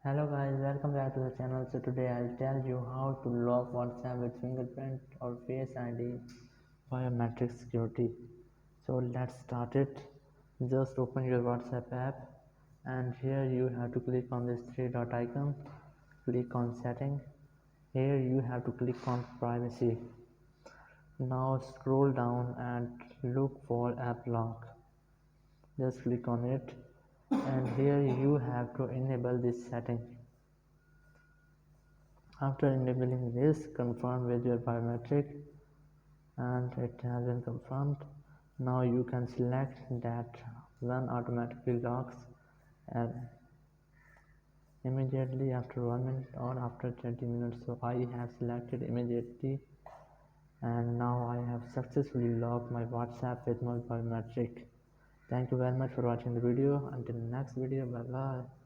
Hello guys, welcome back to the channel. So today I'll tell you how to lock WhatsApp with fingerprint or Face ID biometric security. So let's start it. Just open your WhatsApp app and here you have to click on this three dot icon. Click on setting. Here you have to click on privacy. Now scroll down and look for app lock. Just click on it and here you have to enable this setting. After enabling this, confirm with your biometric and it has been confirmed. Now you can select that one automatically locks and immediately after 1 minute or after 20 minutes. So I have selected immediately and now I have successfully locked my WhatsApp with my biometric. Thank you very much for watching the video. Until next video, bye bye.